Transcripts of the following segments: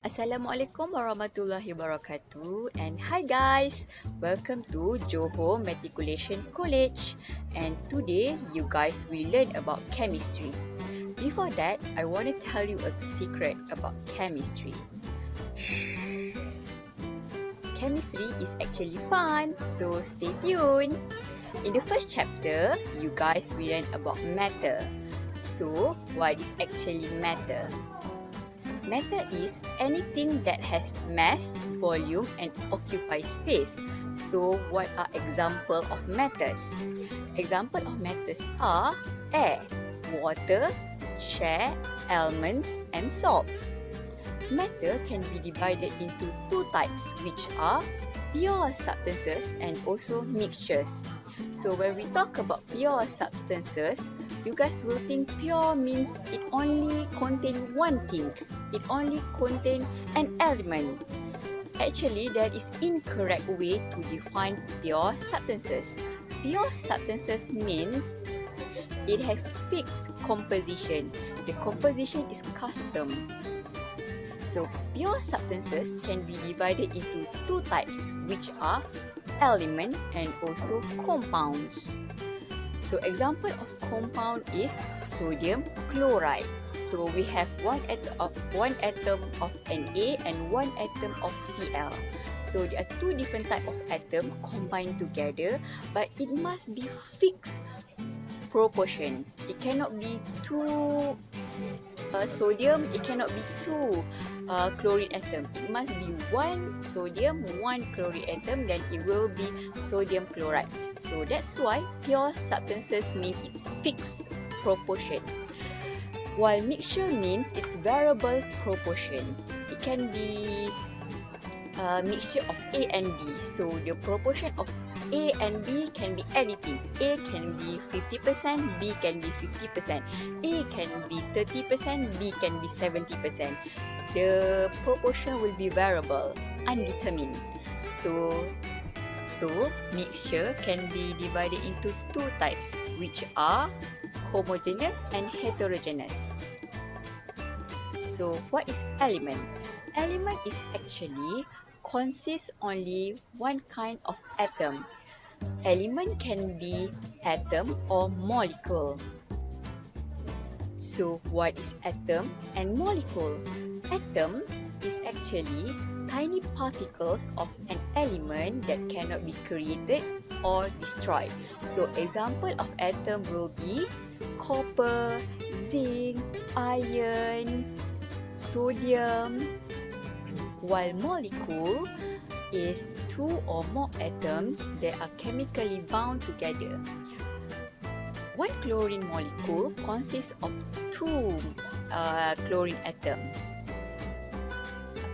Assalamualaikum warahmatullahi wabarakatuh, and hi guys, welcome to Johor Matriculation College, and today you guys will learn about chemistry. Before that, I want to tell you a secret about chemistry. Chemistry is actually fun, so stay tuned. In the first chapter, you guys will learn about matter. So, what is actually matter? Matter is anything that has mass, volume and occupies space. So, what are examples of matters? Examples of matters are air, water, chair, elements and salt. Matter can be divided into two types, which are pure substances and also mixtures. So when we talk about pure substances, you guys will think pure means it only contains one thing. It only contains an element. Actually, that is incorrect way to define pure substances. Pure substances means it has fixed composition. The composition is custom. So, pure substances can be divided into two types, which are element and also compounds. So, example of compound is sodium chloride. So, we have one atom of Na and one atom of Cl. So, there are two different types of atom combined together, but it must be fixed proportion. It cannot be two sodium, it cannot be two chlorine atom. It must be one sodium, one chlorine atom, then it will be sodium chloride. So that's why pure substances means it's fixed proportion. While mixture means it's variable proportion. It can be a mixture of A and B. So the proportion of A and B can be anything. A can be 50%, B can be 50%. A can be 30%, B can be 70%. The proportion will be variable, undetermined. So mixture can be divided into two types, which are homogeneous and heterogeneous. So what is element? Element is actually consists only one kind of atom. Element can be atom or molecule. So, what is atom and molecule? Atom is actually tiny particles of an element that cannot be created or destroyed. So, example of atom will be copper, zinc, iron, sodium. While molecule is two or more atoms that are chemically bound together. One chlorine molecule consists of two chlorine atoms.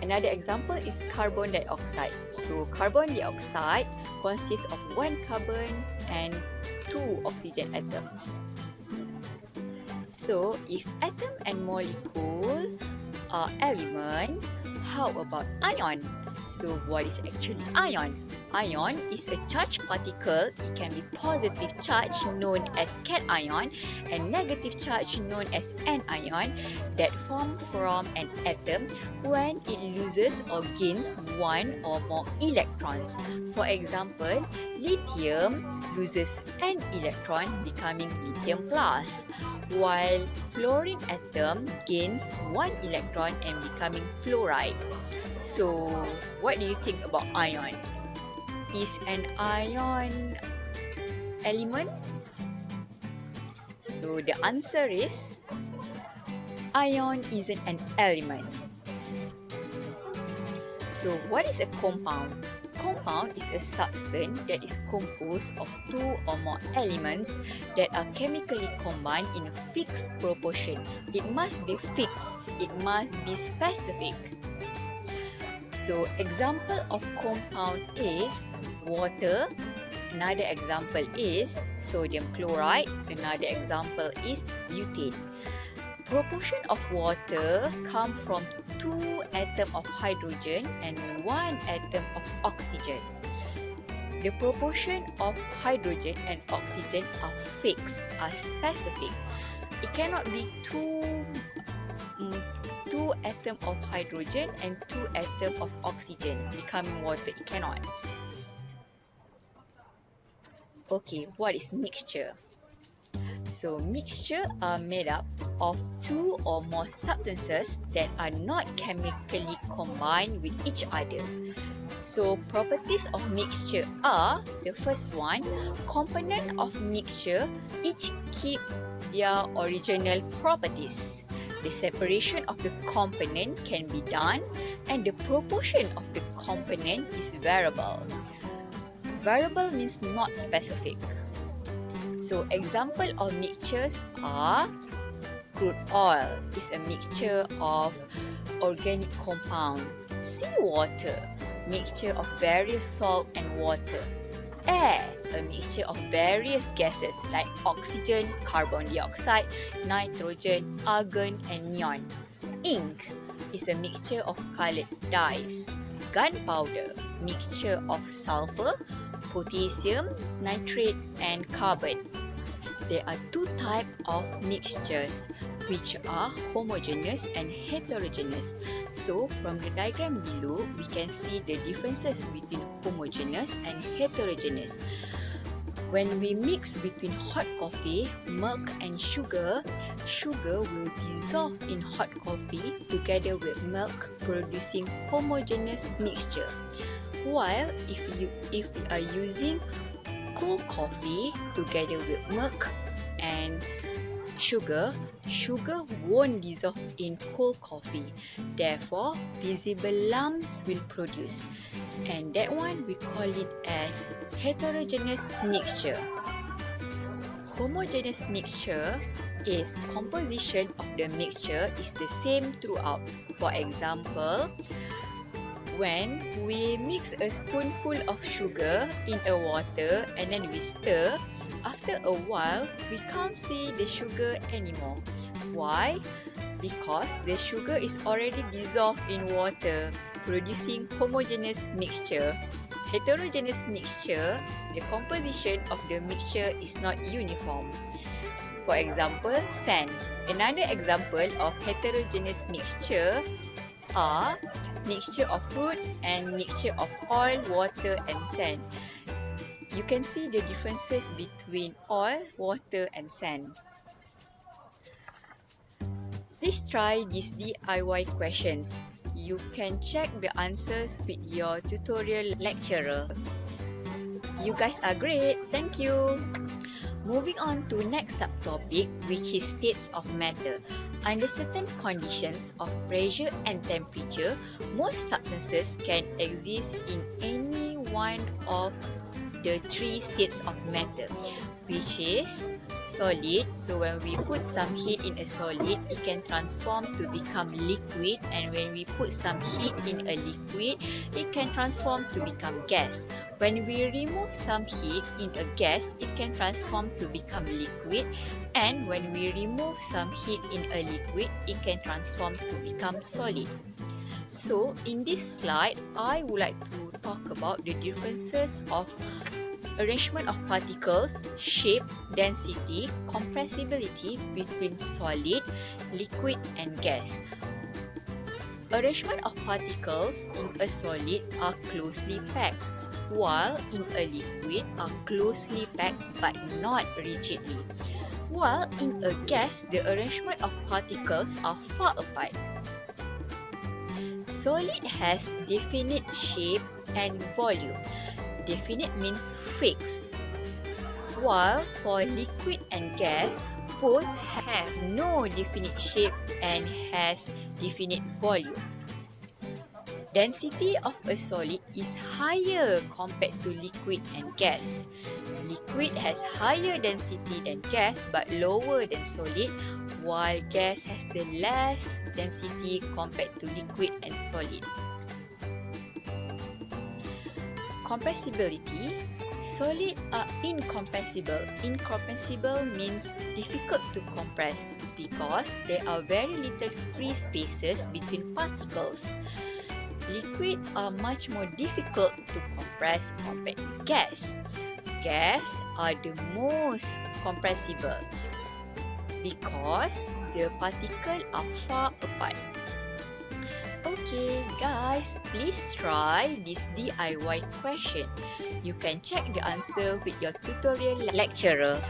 Another example is carbon dioxide. So carbon dioxide consists of one carbon and two oxygen atoms. So if atom and molecule are element, how about ion? So what is actually ion? Ion is a charged particle. It can be positive charge known as cation and negative charge known as anion that form from an atom when it loses or gains one or more electrons. For example, lithium loses an electron becoming lithium plus, while fluorine atom gains one electron and becoming fluoride. So, what do you think about ion? Is an ion element? So, the answer is ion isn't an element. So, what is a compound? Compound is a substance that is composed of two or more elements that are chemically combined in a fixed proportion. It must be fixed. It must be specific. So, example of compound is water. Another example is sodium chloride. Another example is butane. Proportion of water come from two atoms of hydrogen and one atom of oxygen. The proportion of hydrogen and oxygen are fixed, are specific. It cannot be two atom of hydrogen and 2 atom of oxygen becoming water. It cannot. Okay, what is mixture? So mixture are made up of 2 or more substances that are not chemically combined with each other. So properties of mixture are, the first one, component of mixture each keep their original properties. The separation of the component can be done and the proportion of the component is variable. Variable means not specific. So example of mixtures are crude oil is a mixture of organic compound, seawater, mixture of various salt and water, air, a mixture of various gases like oxygen, carbon dioxide, nitrogen, argon and neon. Ink is a mixture of colored dyes. Gunpowder, mixture of sulfur, potassium, nitrate and carbon. There are 2 types of mixtures, which are homogeneous and heterogeneous. So from the diagram below, we can see the differences between homogeneous and heterogeneous. When we mix between hot coffee, milk and sugar, sugar will dissolve in hot coffee together with milk, producing homogeneous mixture. While if we are using cold coffee together with milk and sugar, sugar won't dissolve in cold coffee. Therefore, visible lumps will produce. And that one we call it as heterogeneous mixture. Homogeneous mixture is composition of the mixture is the same throughout. For example, when we mix a spoonful of sugar in a water and then we stir, after a while, we can't see the sugar anymore. Why? Because the sugar is already dissolved in water, producing homogeneous mixture. Heterogeneous mixture, the composition of the mixture is not uniform. For example, sand. Another example of heterogeneous mixture are mixture of fruit and mixture of oil, water and sand. You can see the differences between oil, water and sand. Please try these DIY questions. You can check the answers with your tutorial lecturer. You guys are great. Thank you. Moving on to next subtopic, which is states of matter. Under certain conditions of pressure and temperature, most substances can exist in any one of the 3 states of matter, which is solid. So when we put some heat in a solid, it can transform to become liquid, and when we put some heat in a liquid, it can transform to become gas. When we remove some heat in a gas, it can transform to become liquid, and when we remove some heat in a liquid, it can transform to become solid. So in this slide, I would like to talk about the differences of arrangement of particles, shape, density, compressibility between solid, liquid and gas. Arrangement of particles in a solid are closely packed, while in a liquid are closely packed but not rigidly. While in a gas, the arrangement of particles are far apart. Solid has definite shape and volume. Definite means fixed. While for liquid and gas, both have no definite shape and has definite volume. Density of a solid is higher compared to liquid and gas. Liquid has higher density than gas but lower than solid, while gas has the less density compared to liquid and solid. Compressibility. Solid are incompressible. Incompressible means difficult to compress because there are very little free spaces between particles. Liquid are much more difficult to compress compared to gas. Gas are the most compressible because the particles are far apart. Okay guys, please try this DIY question. You can check the answer with your tutorial lecturer.